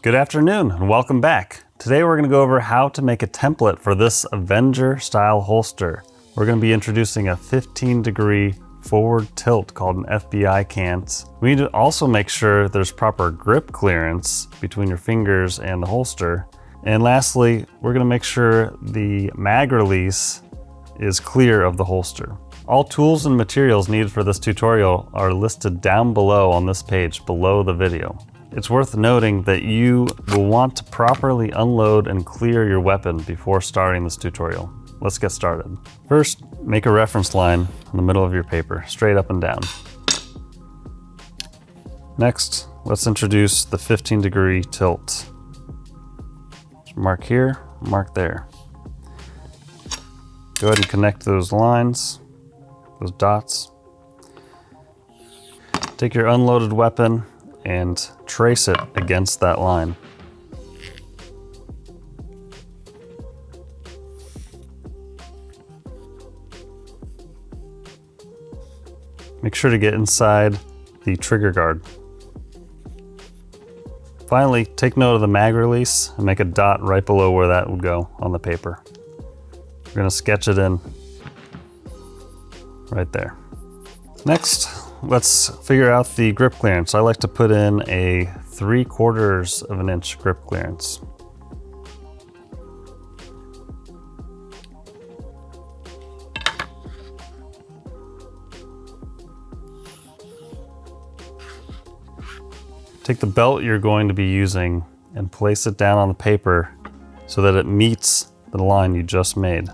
Good afternoon and welcome back. Today we're going to go over how to make a template for this Avenger style holster. We're going to be introducing a 15-degree forward tilt called an FBI cant. We need to also make sure there's proper grip clearance between your fingers and the holster. And lastly, we're going to make sure the mag release is clear of the holster. All tools and materials needed for this tutorial are listed down below on this page below the video. It's worth noting that you will want to properly unload and clear your weapon before starting this tutorial. Let's get started. First, make a reference line in the middle of your paper, straight up and down. Next, let's introduce the 15-degree tilt. Mark here, mark there. Go ahead and connect those lines, those dots. Take your unloaded weapon and trace it against that line. Make sure to get inside the trigger guard. Finally, take note of the mag release and make a dot right below where that would go on the paper. We're going to sketch it in right there. Next, let's figure out the grip clearance. I like to put in a 3/4 of an inch grip clearance. Take the belt you're going to be using and place it down on the paper so that it meets the line you just made.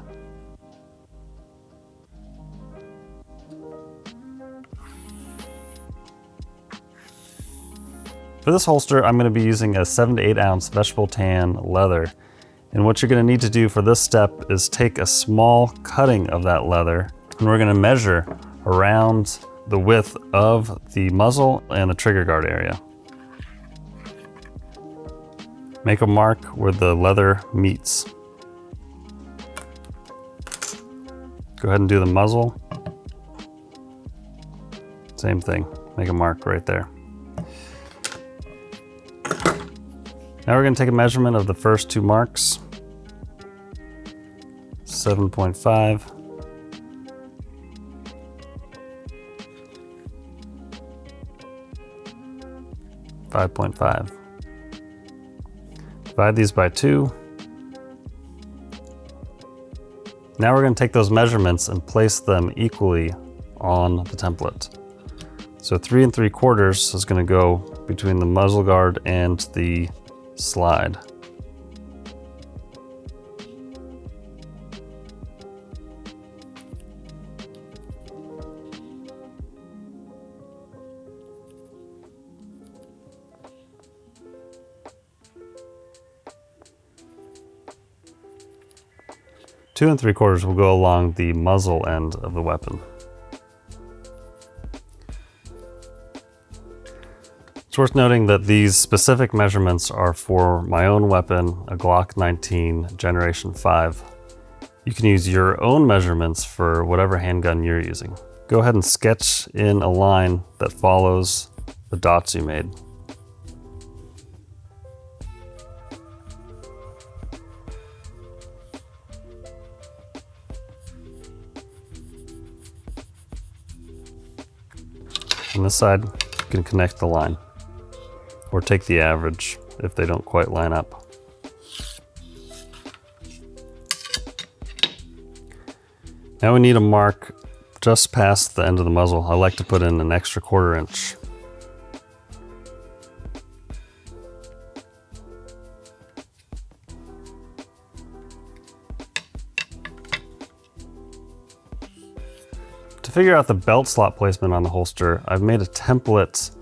For this holster, I'm going to be using a 7 to 8 ounce vegetable tan leather. And what you're going to need to do for this step is take a small cutting of that leather, and we're going to measure around the width of the muzzle and the trigger guard area. Make a mark where the leather meets. Go ahead and do the muzzle. Same thing, make a mark right there. Now we're going to take a measurement of the first 2 marks. 7.5. 5.5. Divide these by 2. Now we're going to take those measurements and place them equally on the template. So 3 3/4 is going to go between the muzzle guard and the slide. Two 3/4 will go along the muzzle end of the weapon. It's worth noting that these specific measurements are for my own weapon, a Glock 19 Generation 5. You can use your own measurements for whatever handgun you're using. Go ahead and sketch in a line that follows the dots you made. On this side, you can connect the line, or take the average if they don't quite line up. Now we need a mark just past the end of the muzzle. I like to put in an extra 1/4 inch. To figure out the belt slot placement on the holster, I've made a template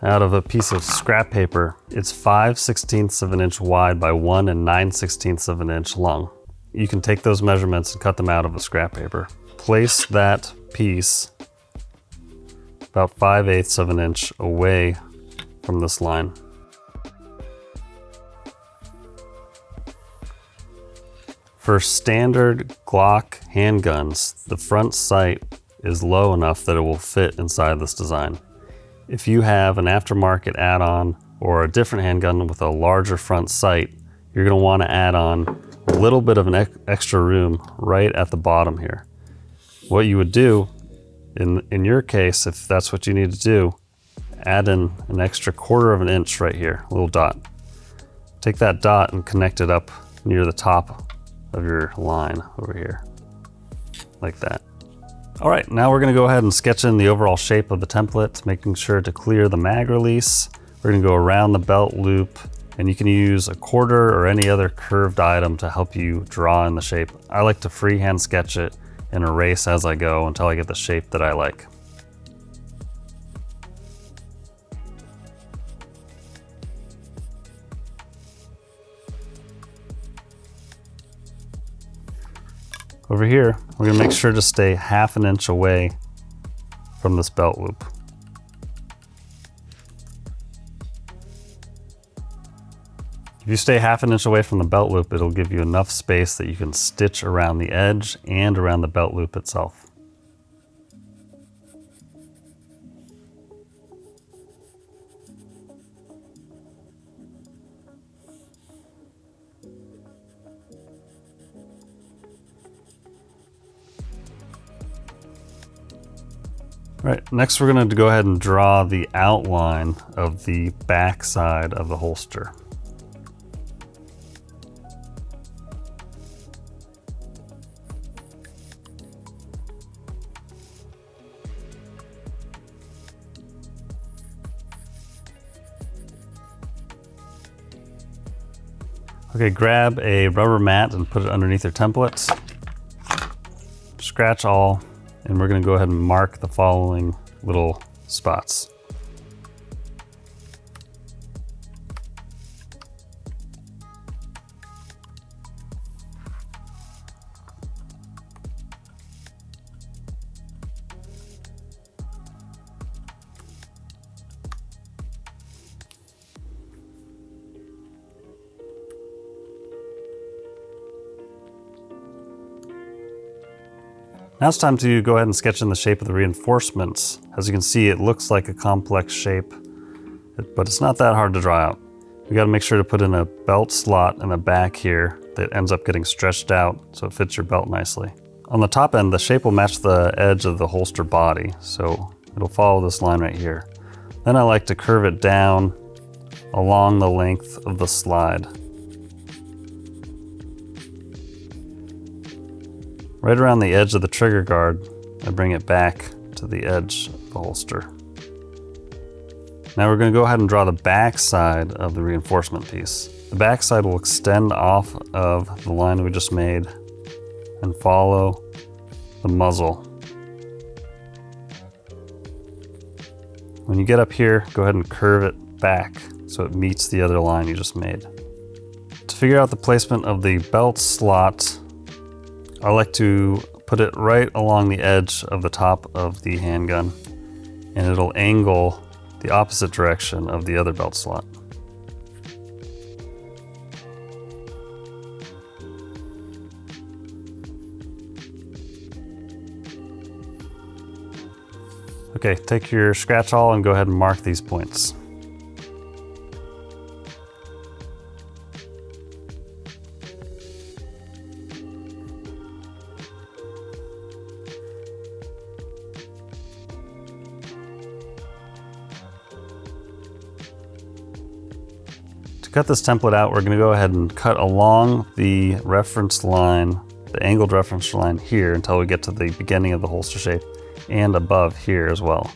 out of a piece of scrap paper. It's 5/16 of an inch wide by 1 9/16 of an inch long. You can take those measurements and cut them out of the scrap paper. Place that piece about 5/8 of an inch away from this line. For standard Glock handguns, the front sight is low enough that it will fit inside this design. If you have an aftermarket add-on or a different handgun with a larger front sight, you're going to want to add on a little bit of an extra room right at the bottom here. What you would do in your case, if that's what you need to do, add in an extra 1/4 inch right here, a little dot. Take that dot and connect it up near the top of your line over here, like that. All right, now we're gonna go ahead and sketch in the overall shape of the template, making sure to clear the mag release. We're gonna go around the belt loop, and you can use a 1/4 or any other curved item to help you draw in the shape. I like to freehand sketch it and erase as I go until I get the shape that I like. Over here, we're gonna make sure to stay 1/2 inch away from this belt loop. If you stay 1/2 inch away from the belt loop, it'll give you enough space that you can stitch around the edge and around the belt loop itself. All right, next we're going to go ahead and draw the outline of the back side of the holster. Okay, grab a rubber mat and put it underneath your templates. Scratch all, and we're going to go ahead and mark the following little spots. Now it's time to go ahead and sketch in the shape of the reinforcements. As you can see, it looks like a complex shape, but it's not that hard to draw out. We got to make sure to put in a belt slot in the back here that ends up getting stretched out so it fits your belt nicely. On the top end, the shape will match the edge of the holster body, so it'll follow this line right here. Then I like to curve it down along the length of the slide. Right around the edge of the trigger guard, I bring it back to the edge of the holster. Now we're going to go ahead and draw the back side of the reinforcement piece. The back side will extend off of the line we just made and follow the muzzle. When you get up here, go ahead and curve it back so it meets the other line you just made. To figure out the placement of the belt slot, I like to put it right along the edge of the top of the handgun, and it'll angle the opposite direction of the other belt slot. Okay, take your scratch awl and go ahead and mark these points. To cut this template out, we're going to go ahead and cut along the reference line, the angled reference line here until we get to the beginning of the holster shape, and above here as well.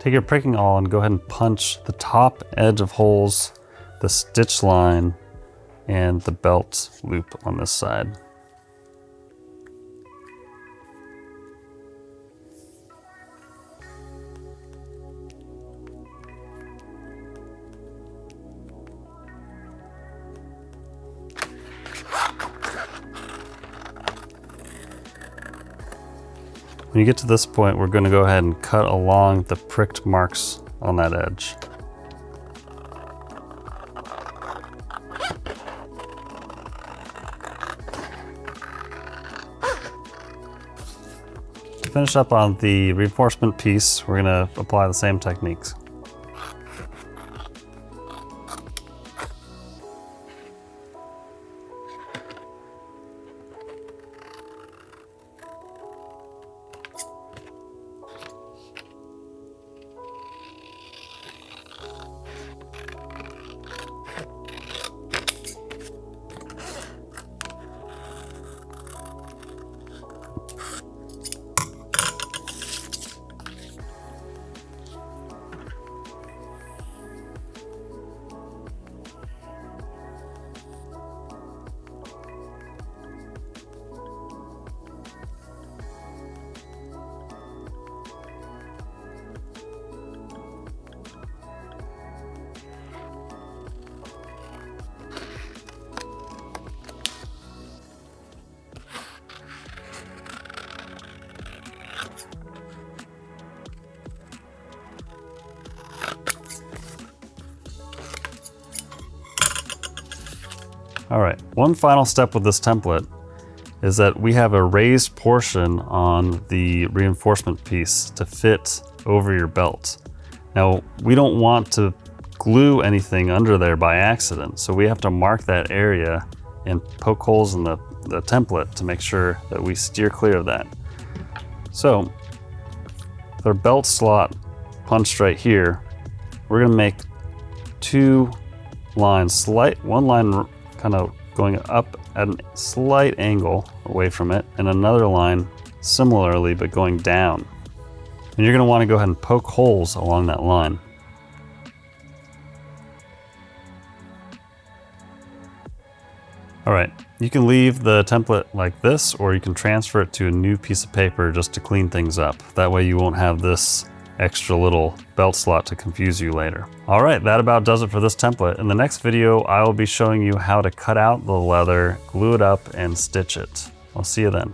Take your pricking awl and go ahead and punch the top edge of holes, the stitch line, and the belt loop on this side. When you get to this point, we're going to go ahead and cut along the pricked marks on that edge. To finish up on the reinforcement piece, we're going to apply the same techniques. All right, one final step with this template is that we have a raised portion on the reinforcement piece to fit over your belt. Now, we don't want to glue anything under there by accident, so we have to mark that area and poke holes in the template to make sure that we steer clear of that. So, with our belt slot punched right here, we're gonna make two lines, one line kind of going up at a slight angle away from it, and another line similarly but going down. And you're going to want to go ahead and poke holes along that line. All right, you can leave the template like this, or you can transfer it to a new piece of paper just to clean things up. That way you won't have this extra little belt slot to confuse you later. All right, that about does it for this template. In the next video, I will be showing you how to cut out the leather, glue it up, and stitch it. I'll see you then.